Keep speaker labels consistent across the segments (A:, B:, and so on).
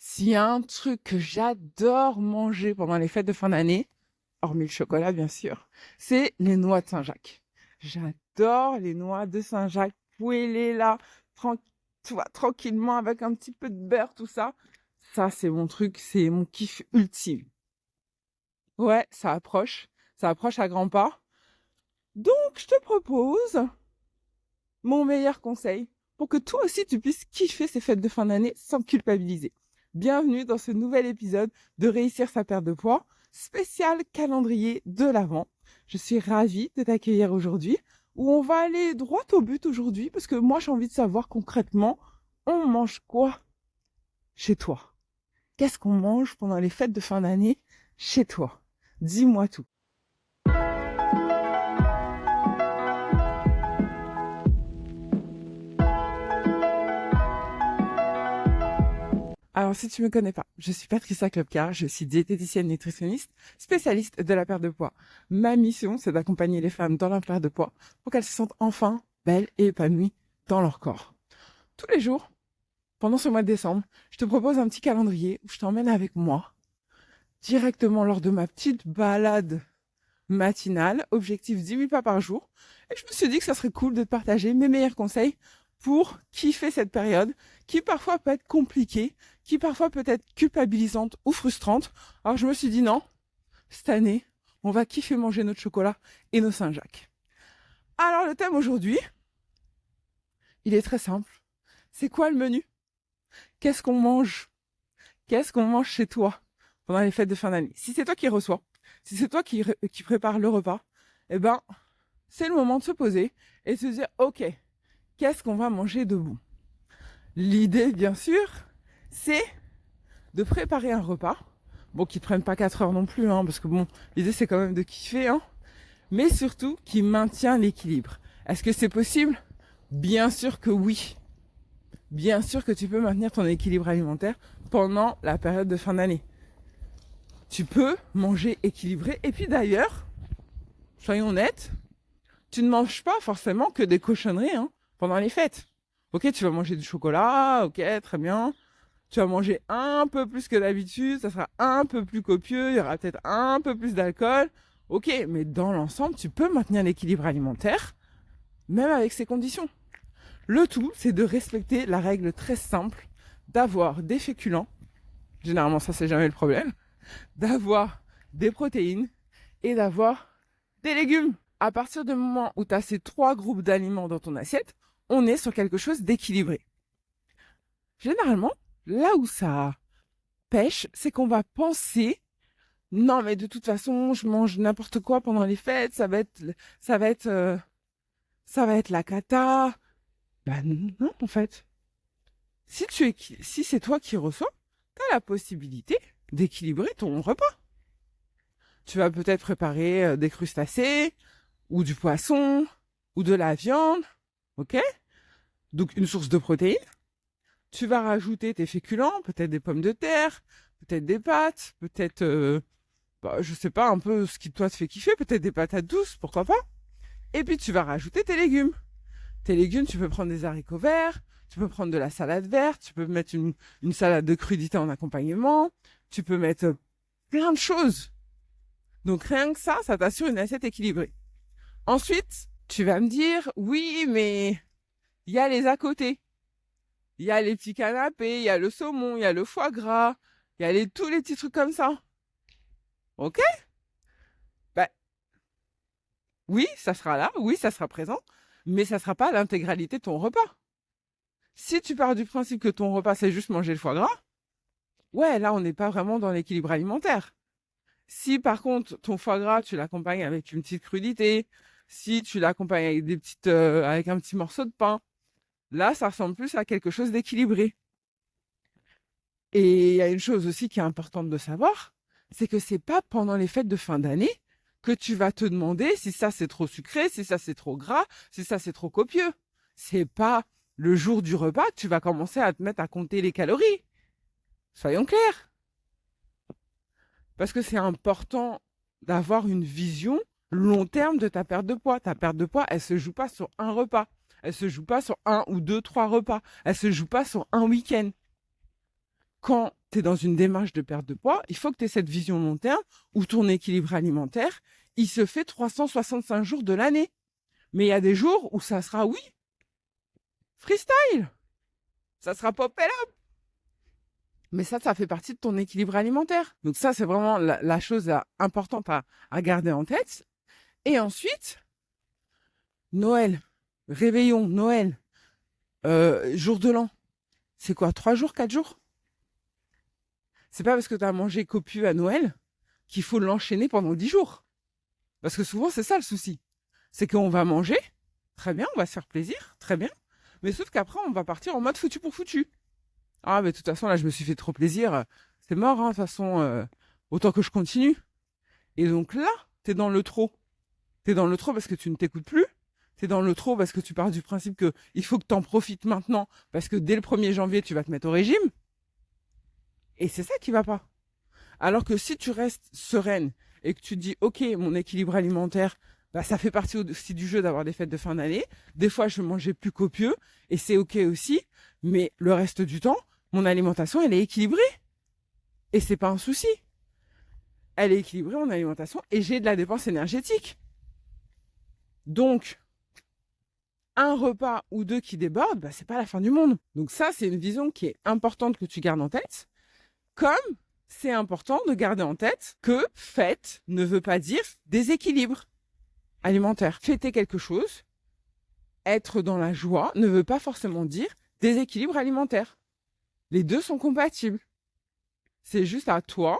A: S'il y a un truc que j'adore manger pendant les fêtes de fin d'année, hormis le chocolat bien sûr, c'est les noix de Saint-Jacques. J'adore les noix de Saint-Jacques poêlées là, tran- tu vois, tranquillement avec un petit peu de beurre, tout ça. Ça, c'est mon truc, c'est mon kiff ultime. Ouais, ça approche à grands pas. Donc, je te propose mon meilleur conseil pour que toi aussi tu puisses kiffer ces fêtes de fin d'année sans culpabiliser. Bienvenue dans ce nouvel épisode de Réussir sa perte de poids, spécial calendrier de l'Avent. Je suis ravie de t'accueillir aujourd'hui, où on va aller droit au but aujourd'hui, parce que moi j'ai envie de savoir concrètement, on mange quoi chez toi? Qu'est-ce qu'on mange pendant les fêtes de fin d'année chez toi? Dis-moi tout. Alors, si tu me connais pas, je suis Patricia Klopka, je suis diététicienne nutritionniste, spécialiste de la perte de poids. Ma mission, c'est d'accompagner les femmes dans leur perte de poids pour qu'elles se sentent enfin belles et épanouies dans leur corps. Tous les jours, pendant ce mois de décembre, je te propose un petit calendrier où je t'emmène avec moi, directement lors de ma petite balade matinale, objectif 10 000 pas par jour. Et je me suis dit que ça serait cool de te partager mes meilleurs conseils pour kiffer cette période qui parfois peut être compliquée, qui parfois peut être culpabilisante ou frustrante. Alors je me suis dit non, cette année, on va kiffer manger notre chocolat et nos Saint-Jacques. Alors le thème aujourd'hui, il est très simple. C'est quoi le menu? Qu'est-ce qu'on mange? Qu'est-ce qu'on mange chez toi pendant les fêtes de fin d'année? Si c'est toi qui reçois, si c'est toi qui prépare le repas, eh ben, c'est le moment de se poser et de se dire, ok, qu'est-ce qu'on va manger debout? L'idée, bien sûr, c'est de préparer un repas. Bon, qui ne prenne pas 4 heures non plus, hein, parce que bon, l'idée c'est quand même de kiffer, hein, mais surtout qui maintient l'équilibre. Est-ce que c'est possible? Bien sûr que oui. Bien sûr que tu peux maintenir ton équilibre alimentaire pendant la période de fin d'année. Tu peux manger équilibré. Et puis d'ailleurs, soyons honnêtes, tu ne manges pas forcément que des cochonneries hein, pendant les fêtes. Ok, tu vas manger du chocolat, ok, très bien. Tu vas manger un peu plus que d'habitude, ça sera un peu plus copieux, il y aura peut-être un peu plus d'alcool. Ok, mais dans l'ensemble, tu peux maintenir l'équilibre alimentaire, même avec ces conditions. Le tout, c'est de respecter la règle très simple d'avoir des féculents, généralement ça c'est jamais le problème, d'avoir des protéines et d'avoir des légumes. À partir du moment où tu as ces 3 groupes d'aliments dans ton assiette, on est sur quelque chose d'équilibré. Généralement, là où ça pêche, c'est qu'on va penser non mais de toute façon, je mange n'importe quoi pendant les fêtes, ça va être ça va être la cata. Bah non en fait. Si c'est toi qui reçois, tu as la possibilité d'équilibrer ton repas. Tu vas peut-être préparer des crustacés ou du poisson ou de la viande, ok? Donc une source de protéines. Tu vas rajouter tes féculents, peut-être des pommes de terre, peut-être des pâtes, peut-être, je sais pas, un peu ce qui toi te fait kiffer, peut-être des patates douces, pourquoi pas. Et puis tu vas rajouter tes légumes. Tes légumes, tu peux prendre des haricots verts, tu peux prendre de la salade verte, tu peux mettre une salade de crudités en accompagnement, tu peux mettre plein de choses. Donc rien que ça t'assure une assiette équilibrée. Ensuite, tu vas me dire, oui, mais il y a les à côté. Il y a les petits canapés, il y a le saumon, il y a le foie gras, il y a tous les petits trucs comme ça. Ok? Bah, oui, ça sera là, oui, ça sera présent, mais ça sera pas l'intégralité de ton repas. Si tu pars du principe que ton repas, c'est juste manger le foie gras, ouais, là, on n'est pas vraiment dans l'équilibre alimentaire. Si par contre, ton foie gras, tu l'accompagnes avec une petite crudité, si tu l'accompagnes avec avec un petit morceau de pain, là, ça ressemble plus à quelque chose d'équilibré. Et il y a une chose aussi qui est importante de savoir, c'est que c'est pas pendant les fêtes de fin d'année que tu vas te demander si ça c'est trop sucré, si ça c'est trop gras, si ça c'est trop copieux. C'est pas le jour du repas que tu vas commencer à te mettre à compter les calories. Soyons clairs. Parce que c'est important d'avoir une vision long terme de ta perte de poids. Ta perte de poids, elle se joue pas sur un repas. Elle se joue pas sur un ou deux, trois repas. Elle se joue pas sur un week-end. Quand tu es dans une démarche de perte de poids, il faut que tu aies cette vision long terme où ton équilibre alimentaire, il se fait 365 jours de l'année. Mais il y a des jours où ça sera, oui, freestyle. Ça sera pop et up. Mais ça fait partie de ton équilibre alimentaire. Donc ça, c'est vraiment la chose importante à garder en tête. Et ensuite, Noël, réveillon, Noël, jour de l'an. C'est quoi, 3 jours, 4 jours? C'est pas parce que tu as mangé copieux à Noël qu'il faut l'enchaîner pendant 10 jours. Parce que souvent, c'est ça le souci. C'est qu'on va manger, très bien, on va se faire plaisir, très bien. Mais sauf qu'après, on va partir en mode foutu pour foutu. Ah, mais de toute façon, là, je me suis fait trop plaisir. C'est mort, hein, de toute façon, autant que je continue. Et donc là, t'es dans le trop. T'es dans le trop parce que tu ne t'écoutes plus. T'es dans le trop parce que tu pars du principe que il faut que t'en profites maintenant parce que dès le 1er janvier, tu vas te mettre au régime. Et c'est ça qui va pas. Alors que si tu restes sereine et que tu te dis, OK, mon équilibre alimentaire, bah, ça fait partie aussi du jeu d'avoir des fêtes de fin d'année. Des fois, je mangeais plus copieux et c'est OK aussi. Mais le reste du temps, mon alimentation, elle est équilibrée. Et c'est pas un souci. Elle est équilibrée, mon alimentation, et j'ai de la dépense énergétique. Donc, un repas ou 2 qui débordent, bah, c'est pas la fin du monde. Donc ça, c'est une vision qui est importante que tu gardes en tête. Comme c'est important de garder en tête que fête ne veut pas dire déséquilibre alimentaire. Fêter quelque chose, être dans la joie, ne veut pas forcément dire déséquilibre alimentaire. Les deux sont compatibles. C'est juste à toi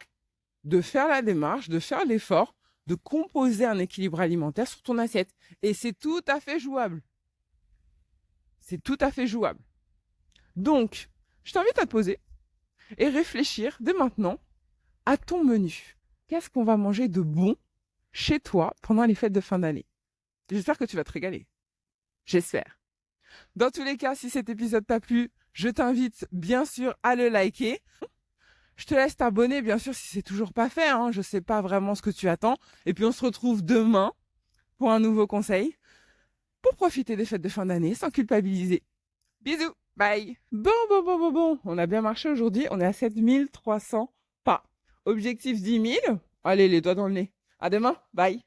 A: de faire la démarche, de faire l'effort, de composer un équilibre alimentaire sur ton assiette. Et c'est tout à fait jouable. C'est tout à fait jouable. Donc, je t'invite à te poser et réfléchir dès maintenant à ton menu. Qu'est-ce qu'on va manger de bon chez toi pendant les fêtes de fin d'année? J'espère que tu vas te régaler. J'espère. Dans tous les cas, si cet épisode t'a plu, je t'invite bien sûr à le liker. Je te laisse t'abonner, bien sûr, si c'est toujours pas fait. Je ne sais pas vraiment ce que tu attends. Et puis, on se retrouve demain pour un nouveau conseil pour profiter des fêtes de fin d'année sans culpabiliser. Bisous, bye. Bon. On a bien marché aujourd'hui. On est à 7300 pas. Objectif 10 000. Allez, les doigts dans le nez. À demain, bye.